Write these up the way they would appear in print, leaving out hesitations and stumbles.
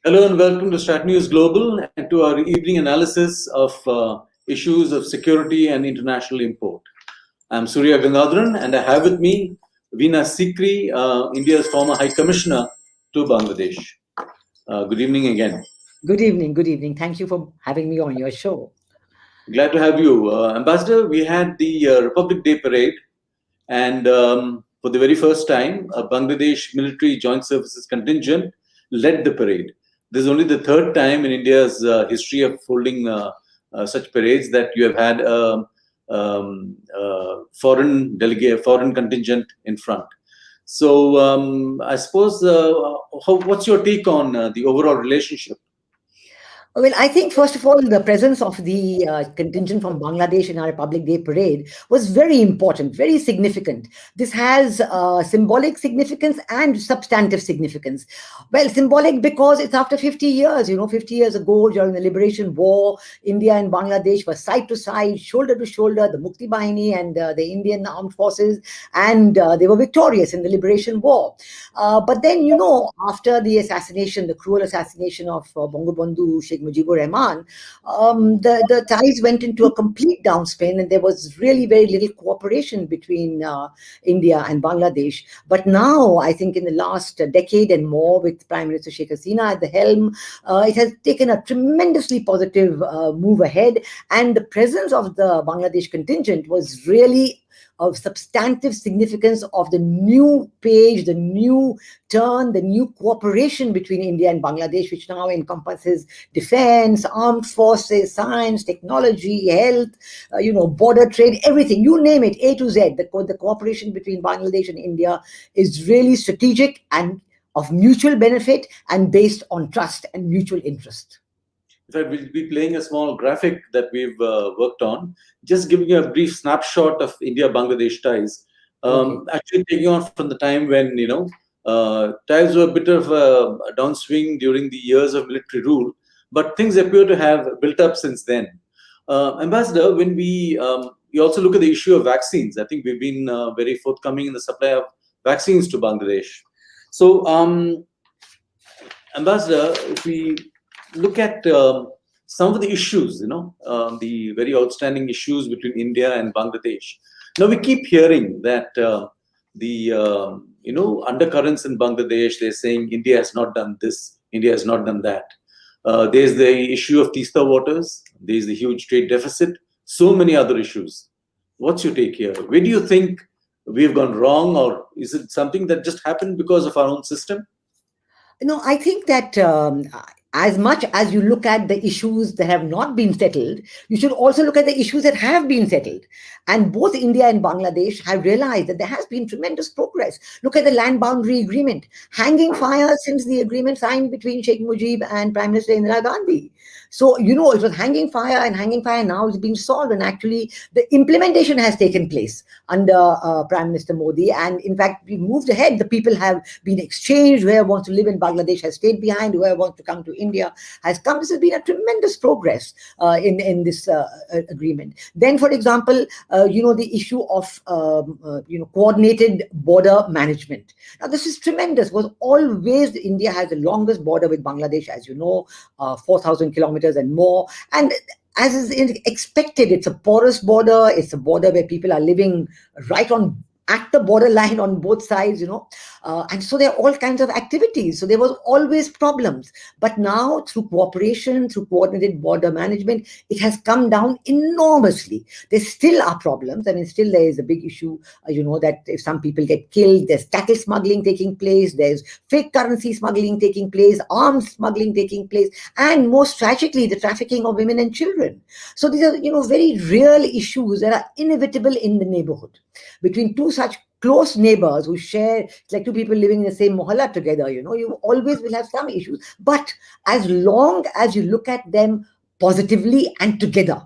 Hello and welcome to StratNews Global and to our evening analysis of issues of security and international import. I'm Surya Gangadharan and I have with me Veena Sikri, India's former High Commissioner to Bangladesh. Good evening again. Good evening, good evening. Thank you for having me on your show. Glad to have you. Ambassador, we had the Republic Day Parade and for the very first time, a Bangladesh Military Joint Services contingent led the parade. This is only the third time in India's history of holding such parades that you have had a foreign contingent in front. So I suppose, what's your take on the overall relationship? Well, I think, first of all, the presence of the contingent from Bangladesh in our Republic Day parade was very important, very significant. This has symbolic significance and substantive significance. Well, symbolic because it's after 50 years. 50 years ago, during the Liberation War, India and Bangladesh were side to side, shoulder to shoulder, the Mukti Bahini and the Indian armed forces, and they were victorious in the Liberation War. But then, after the assassination, the cruel assassination of Bangabandhu Sheikh Mujibur Rahman, the ties went into a complete downspin, and there was really very little cooperation between India and Bangladesh. But now, I think in the last decade and more, with Prime Minister Sheikh Hasina at the helm, it has taken a tremendously positive move ahead, and the presence of the Bangladesh contingent was really of substantive significance of the new page, the new turn, the new cooperation between India and Bangladesh, which now encompasses defense, armed forces, science, technology, health, border trade, everything, you name it, A to Z. The cooperation between Bangladesh and India is really strategic and of mutual benefit and based on trust and mutual interest. In fact, we'll be playing a small graphic that we've worked on, just giving you a brief snapshot of India-Bangladesh ties. Actually taking off from the time when, ties were a bit of a downswing during the years of military rule, but things appear to have built up since then. Ambassador, when we also look at the issue of vaccines, I think we've been very forthcoming in the supply of vaccines to Bangladesh. So, Ambassador, if we look at some of the issues, the very outstanding issues between India and Bangladesh. Now we keep hearing that the undercurrents in Bangladesh, they're saying India has not done this, India has not done that. There's the issue of Teesta waters, there's the huge trade deficit, so many other issues. What's your take here? Where do you think we've gone wrong, or is it something that just happened because of our own system? No, I think that as much as you look at the issues that have not been settled, you should also look at the issues that have been settled. And both India and Bangladesh have realized that there has been tremendous progress. Look at the land boundary agreement, hanging fire since the agreement signed between Sheikh Mujib and Prime Minister Indira Gandhi. So, it was hanging fire, and hanging fire now is being solved. And actually, the implementation has taken place under Prime Minister Modi. And in fact, we moved ahead. The people have been exchanged. Whoever wants to live in Bangladesh has stayed behind. Whoever wants to come to India has come. This has been a tremendous progress in this agreement. Then, for example, the issue of coordinated border management. Now, this is tremendous. Was always India has the longest border with Bangladesh, as you know, 4,000 kilometers and more. And as is expected, it's a porous border. It's a border where people are living right at the borderline on both sides, and so there are all kinds of activities. So there was always problems. But now, through cooperation, through coordinated border management, it has come down enormously. There still are problems. I mean, still there is a big issue, that if some people get killed, there's cattle smuggling taking place, there's fake currency smuggling taking place, arms smuggling taking place, and most tragically, the trafficking of women and children. So these are, very real issues that are inevitable in the neighborhood. Between two such close neighbors who share, it's like two people living in the same mohalla together, you always will have some issues. But as long as you look at them positively and together,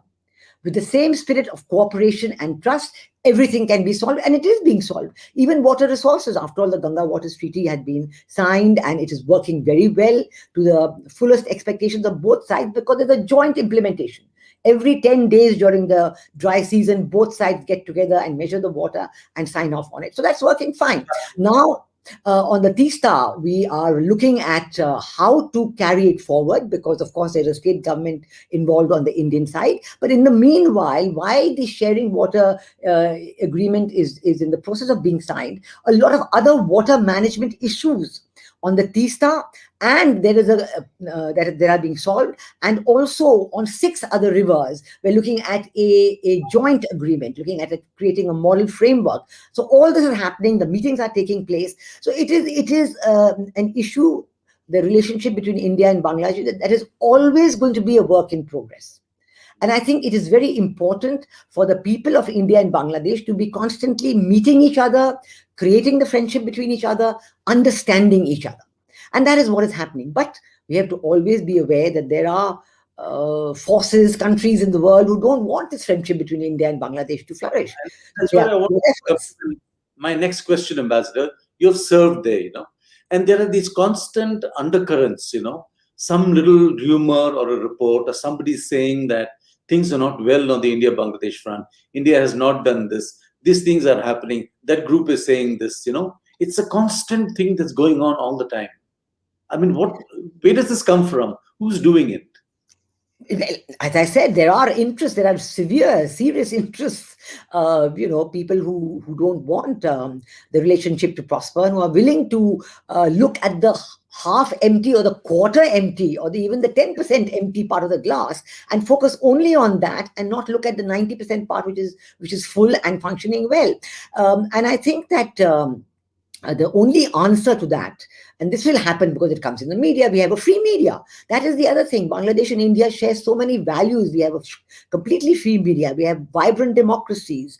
with the same spirit of cooperation and trust, everything can be solved, and it is being solved. Even water resources, after all, the Ganga Waters Treaty had been signed, and it is working very well to the fullest expectations of both sides because there's a joint implementation. Every 10 days during the dry season, both sides get together and measure the water and sign off on it. So that's working fine. Now, On the Teesta, we are looking at how to carry it forward because, of course, there's a state government involved on the Indian side. But in the meanwhile, while the sharing water agreement is in the process of being signed, a lot of other water management issues on the Teesta, and there is that are being solved, and also on 6 other rivers, we're looking at a joint agreement, looking at creating a model framework. So all this is happening. The meetings are taking place. So it is an issue, the relationship between India and Bangladesh, that is always going to be a work in progress. And I think it is very important for the people of India and Bangladesh to be constantly meeting each other, creating the friendship between each other, understanding each other. And that is what is happening. But we have to always be aware that there are forces, countries in the world who don't want this friendship between India and Bangladesh to flourish. That's what I want to my next question, Ambassador. You've served there, and there are these constant undercurrents, some little rumor or a report or somebody saying that things are not well on the India-Bangladesh front. India has not done this. These things are happening. That group is saying this, It's a constant thing that's going on all the time. I mean, where does this come from? Who's doing it? As I said, there are interests, there are serious interests, people who don't want the relationship to prosper and who are willing to look at the half empty or the quarter empty or even the 10% empty part of the glass and focus only on that and not look at the 90% part which is full and functioning well. And I think that the only answer to that, and this will happen because it comes in the media, we have a free media. That is the other thing. Bangladesh and India share so many values. We have a completely free media. We have vibrant democracies.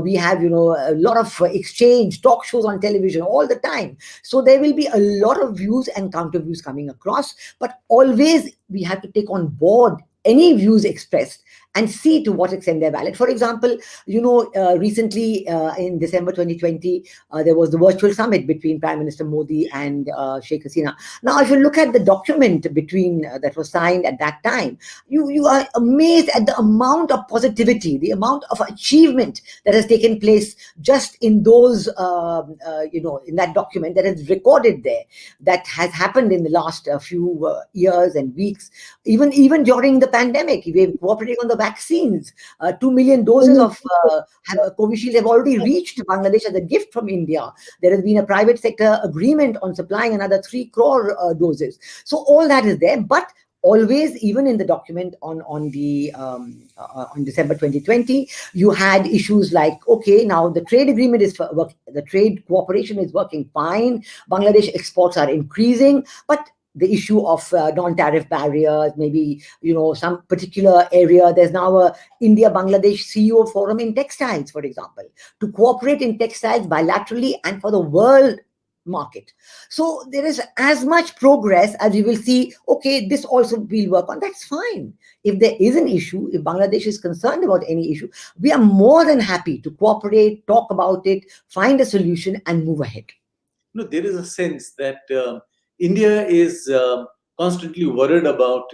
We have, a lot of exchange, talk shows on television all the time. So there will be a lot of views and counter views coming across. But always we have to take on board any views expressed and see to what extent they're valid. For example, recently in December 2020, there was the virtual summit between Prime Minister Modi and Sheikh Hasina. Now, if you look at the document that was signed at that time, you are amazed at the amount of positivity, the amount of achievement that has taken place just in those, in that document that is recorded there, that has happened in the last few years and weeks, even during the pandemic. We were cooperating on the vaccines. 2 million doses of Covishield have already reached Bangladesh as a gift from India. There has been a private sector agreement on supplying another 3 crore doses. So all that is there, but always, even in the document on December 2020, you had issues like, okay, now the trade agreement the trade cooperation is working fine. Bangladesh exports are increasing, but the issue of non-tariff barriers, maybe, some particular area. There's now a India-Bangladesh CEO forum in textiles, for example, to cooperate in textiles bilaterally and for the world market. So there is as much progress as you will see, okay, this also will work on. That's fine. If there is an issue, if Bangladesh is concerned about any issue, we are more than happy to cooperate, talk about it, find a solution and move ahead. There is a sense that India is constantly worried about,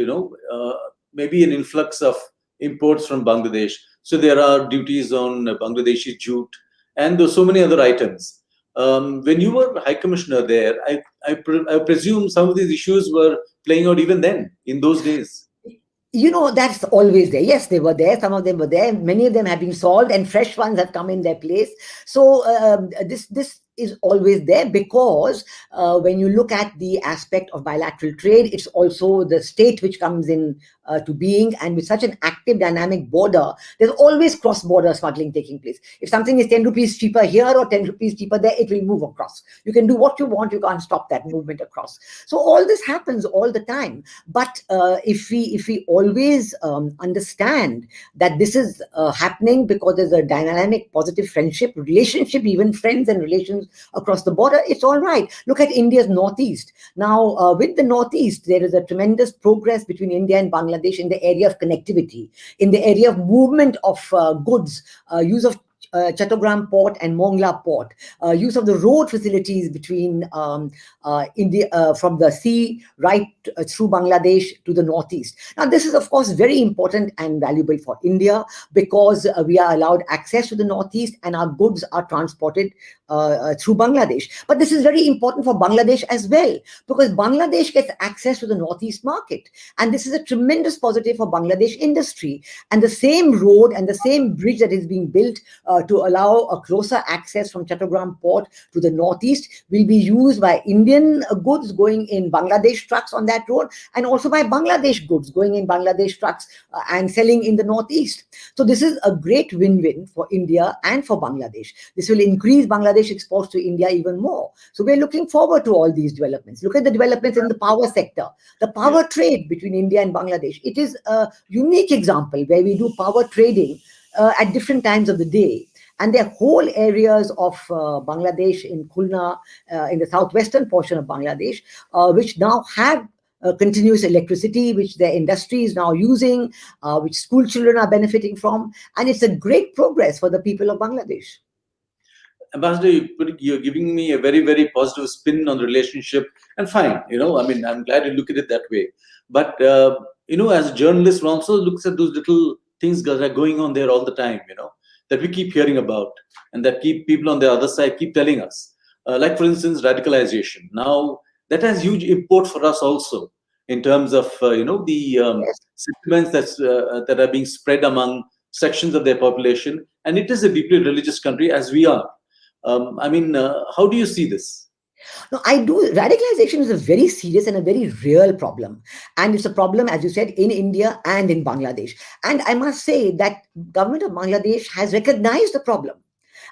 maybe an influx of imports from Bangladesh. So there are duties on Bangladeshi jute, and there's so many other items. When you were High Commissioner there, I presume some of these issues were playing out even then, in those days. That's always there. Yes, they were there. Some of them were there. Many of them have been solved and fresh ones have come in their place. So this is always there because when you look at the aspect of bilateral trade, it's also the state which comes in to being, and with such an active, dynamic border, there's always cross-border smuggling taking place. If something is 10 rupees cheaper here or 10 rupees cheaper there, it will move across. You can do what you want, you can't stop that movement across. So all this happens all the time. But if we always understand that this is happening because there's a dynamic, positive friendship, relationship, even friends and relations across the border, it's all right. Look at India's Northeast. Now, with the Northeast, there is a tremendous progress between India and Bangladesh in the area of connectivity, in the area of movement of goods, use of Chattogram port and Mongla port, use of the road facilities between India, from the sea right through Bangladesh to the northeast. Now, this is, of course, very important and valuable for India, because we are allowed access to the northeast and our goods are transported through Bangladesh. But this is very important for Bangladesh as well, because Bangladesh gets access to the northeast market. And this is a tremendous positive for Bangladesh industry. And the same road and the same bridge that is being built to allow a closer access from Chattogram port to the northeast will be used by Indian goods going in Bangladesh trucks on that road, and also by Bangladesh goods going in Bangladesh trucks and selling in the northeast. So this is a great win-win for India and for Bangladesh. This will increase Bangladesh exports to India even more. So we're looking forward to all these developments. Look at the developments in the power sector, the power trade between India and Bangladesh. It is a unique example where we do power trading at different times of the day. And there are whole areas of Bangladesh in Khulna, in the southwestern portion of Bangladesh, which now have continuous electricity, which their industry is now using, which school children are benefiting from. And it's a great progress for the people of Bangladesh. Ambassador, you're giving me a very, very positive spin on the relationship, and fine, I mean, I'm glad you look at it that way. But, as a journalist, one also looks at those little things that are going on there all the time, that we keep hearing about, and that keep people on the other side keep telling us. Like, for instance, radicalization. Now, that has huge import for us also, in terms of, the sentiments that are being spread among sections of their population. And it is a deeply religious country, as we are. How do you see this? No, I do. Radicalization is a very serious and a very real problem. And it's a problem, as you said, in India and in Bangladesh. And I must say that government of Bangladesh has recognized the problem.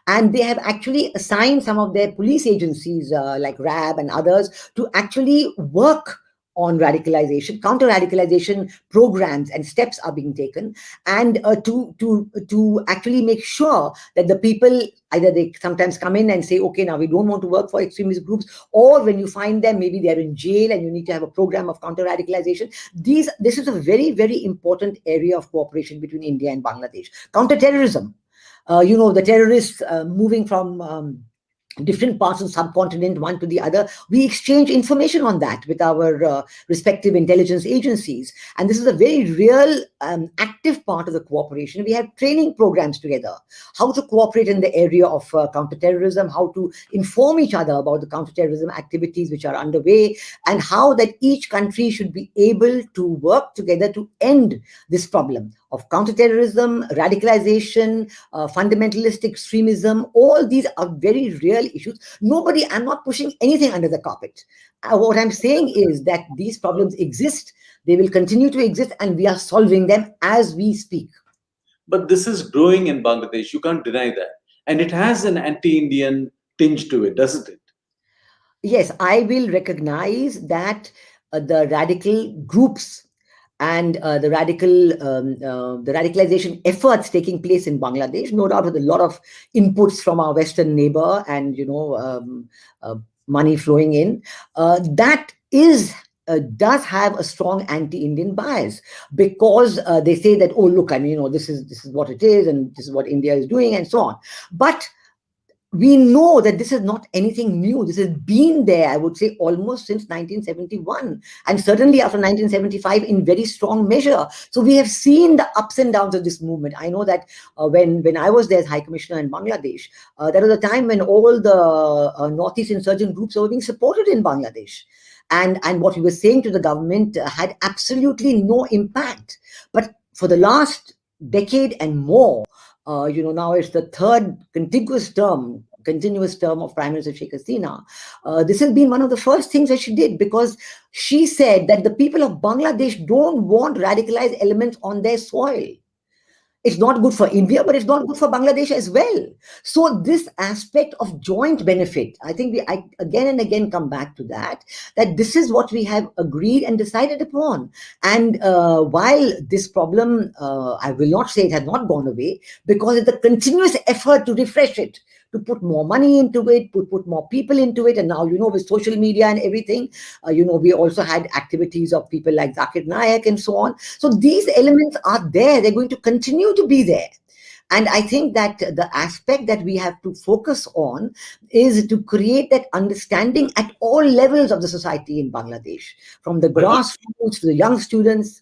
And they have actually assigned some of their police agencies like RAB and others to actually work on radicalization. Counter-radicalization programs and steps are being taken, and to actually make sure that the people, either they sometimes come in and say, okay, now we don't want to work for extremist groups, or when you find them, maybe they're in jail and you need to have a program of counter-radicalization. This is a very, very important area of cooperation between India and Bangladesh. Counter-terrorism. The terrorists moving from different parts of the subcontinent, one to the other. We exchange information on that with our respective intelligence agencies. And this is a very real, active part of the cooperation. We have training programs together, how to cooperate in the area of counterterrorism, how to inform each other about the counterterrorism activities which are underway, and how that each country should be able to work together to end this problem of counterterrorism, radicalization, fundamentalist extremism. All these are very real issues. I'm not pushing anything under the carpet. What I'm saying is that these problems exist, they will continue to exist, and we are solving them as we speak. But this is growing in Bangladesh, you can't deny that. And it has an anti-Indian tinge to it, doesn't it? Yes, I will recognize that the radical groups and the radicalization efforts taking place in Bangladesh, no doubt with a lot of inputs from our Western neighbor and money flowing in, that does have a strong anti-Indian bias, because they say that, oh, look, this is what it is, and this is what India is doing, and so on. But we know that this is not anything new. This has been there, I would say, almost since 1971, and certainly after 1975 in very strong measure. So we have seen the ups and downs of this movement. I know that when I was there as High Commissioner in Bangladesh, there was a time when all the Northeast insurgent groups were being supported in Bangladesh. And what we were saying to the government had absolutely no impact. But for the last decade and more, now it's the third continuous term of Prime Minister Sheikh Hasina. This has been one of the first things that she did, because she said that the people of Bangladesh don't want radicalized elements on their soil. It's not good for India, but it's not good for Bangladesh as well. So this aspect of joint benefit, I think I again and again come back to that this is what we have agreed and decided upon. And while this problem, I will not say it has not gone away, because it's a continuous effort to refresh it, to put more money into it, put more people into it. And now, with social media and everything, we also had activities of people like Zakir Naik and so on. So these elements are there. They're going to continue to be there. And I think that the aspect that we have to focus on is to create that understanding at all levels of the society in Bangladesh, from the But grassroots to the young students.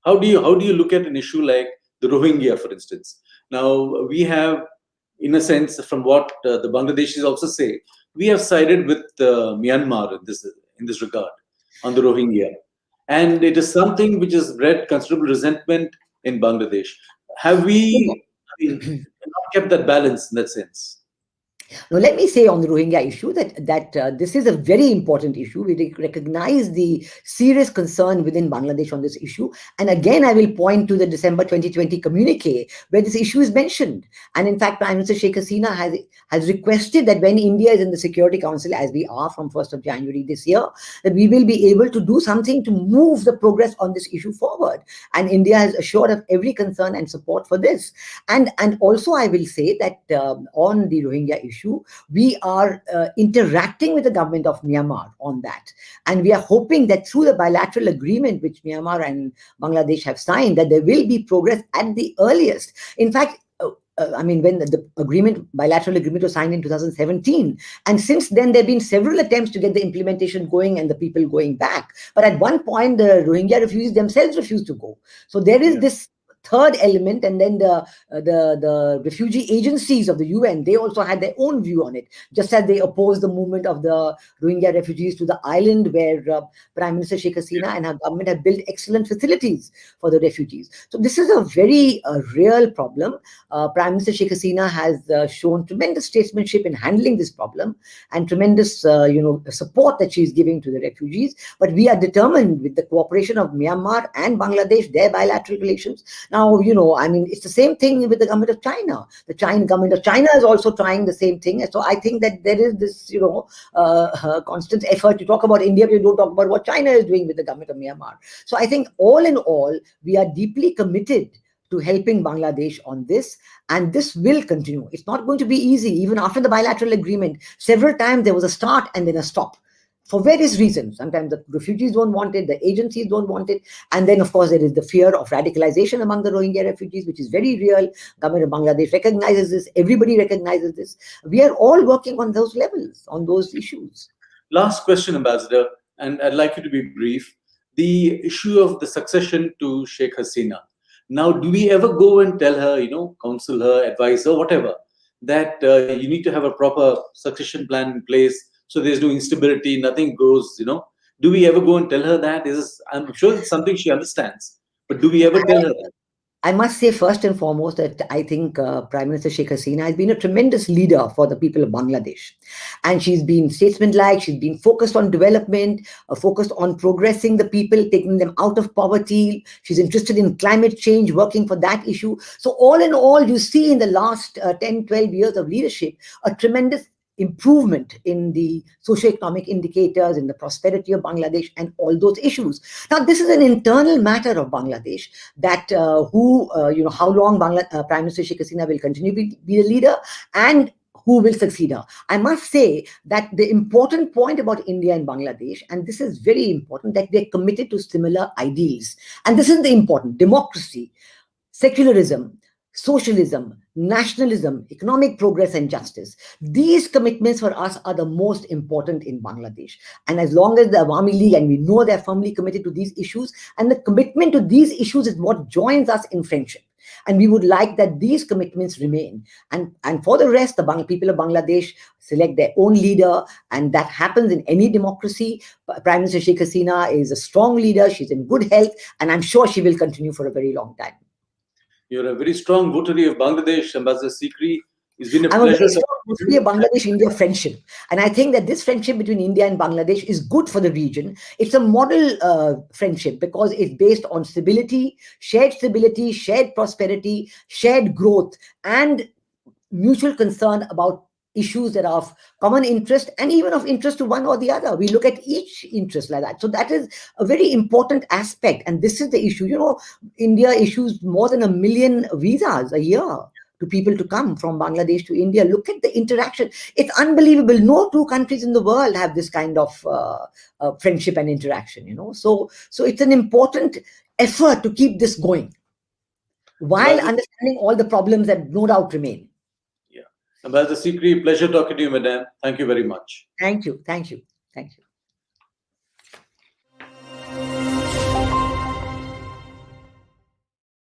how do you look at an issue like the Rohingya, for instance? Now we have, in a sense, from what the Bangladeshis also say, we have sided with Myanmar in this regard on the Rohingya, and it is something which has bred considerable resentment in Bangladesh. Have we, I mean, not kept that balance in that sense? Now, let me say on the Rohingya issue that this is a very important issue. We recognize the serious concern within Bangladesh on this issue. And again, I will point to the December 2020 communique where this issue is mentioned. And in fact, Prime Minister Sheikh Hasina has requested that when India is in the Security Council, as we are from 1st of January this year, that we will be able to do something to move the progress on this issue forward. And India has assured of every concern and support for this. And also, I will say that on the Rohingya issue, we are interacting with the government of Myanmar on that. And we are hoping that through the bilateral agreement which Myanmar and Bangladesh have signed, that there will be progress at the earliest. In fact, I mean, when the bilateral agreement was signed in 2017, and since then there have been several attempts to get the implementation going and the people going back. But at one point, the Rohingya refugees themselves refused to go. So there is this third element, and then the refugee agencies of the UN, they also had their own view on it, just as they opposed the movement of the Rohingya refugees to the island where Prime Minister Sheikh Hasina and her government have built excellent facilities for the refugees. So this is a very real problem. Prime Minister Sheikh Hasina has shown tremendous statesmanship in handling this problem and tremendous support that she is giving to the refugees. But we are determined, with the cooperation of Myanmar and Bangladesh, their bilateral relations. Now, I mean, it's the same thing with the government of China. The government of China is also trying the same thing. And so I think that there is this, constant effort to talk about India, but you don't talk about what China is doing with the government of Myanmar. So I think all in all, we are deeply committed to helping Bangladesh on this, and this will continue. It's not going to be easy. Even after the bilateral agreement, several times there was a start and then a stop, for various reasons. Sometimes the refugees don't want it, the agencies don't want it. And then, of course, there is the fear of radicalization among the Rohingya refugees, which is very real. Government of Bangladesh recognizes this. Everybody recognizes this. We are all working on those levels, on those issues. Last question, Ambassador, and I'd like you to be brief. The issue of the succession to Sheikh Hasina. Now, do we ever go and tell her, counsel her, advise her, whatever, that you need to have a proper succession plan in place, so there's no instability, nothing goes, Do we ever go and tell her that? I'm sure it's something she understands, but do we ever tell her that? I must say, first and foremost, that I think Prime Minister Sheikh Hasina has been a tremendous leader for the people of Bangladesh. And she's been statesmanlike, she's been focused on development, focused on progressing the people, taking them out of poverty. She's interested in climate change, working for that issue. So all in all, you see in the last 10, 12 years of leadership, a tremendous improvement in the socioeconomic indicators, in the prosperity of Bangladesh, and all those issues. Now, this is an internal matter of Bangladesh, that how long Prime Minister Sheikh Hasina will continue to be the leader, and who will succeed her. I must say that the important point about India and Bangladesh, and this is very important, that they're committed to similar ideals. And this is the important: democracy, secularism, socialism, nationalism, economic progress, and justice. These commitments for us are the most important in Bangladesh. And as long as the Awami League, and we know they're firmly committed to these issues, and the commitment to these issues is what joins us in friendship. And we would like that these commitments remain. And for the rest, the people of Bangladesh select their own leader, and that happens in any democracy. Prime Minister Sheikh Hasina is a strong leader, she's in good health, and I'm sure she will continue for a very long time. You're a very strong votary of Bangladesh, Ambassador Sikri. It's been a I'm pleasure. a very strong votary of Bangladesh-India friendship. And I think that this friendship between India and Bangladesh is good for the region. It's a model friendship because it's based on stability, shared prosperity, shared growth, and mutual concern about issues that are of common interest and even of interest to one or the other. We look at each interest like that. So that is a very important aspect. And this is the issue. India issues more than 1 million visas a year to people to come from Bangladesh to India. Look at the interaction. It's unbelievable. No two countries in the world have this kind of friendship and interaction, So it's an important effort to keep this going. while Ambassador, understanding all the problems that no doubt remain. yeah. Ambassador Sikri, pleasure talking to you, madam. Thank you very much. Thank you. Thank you. Thank you.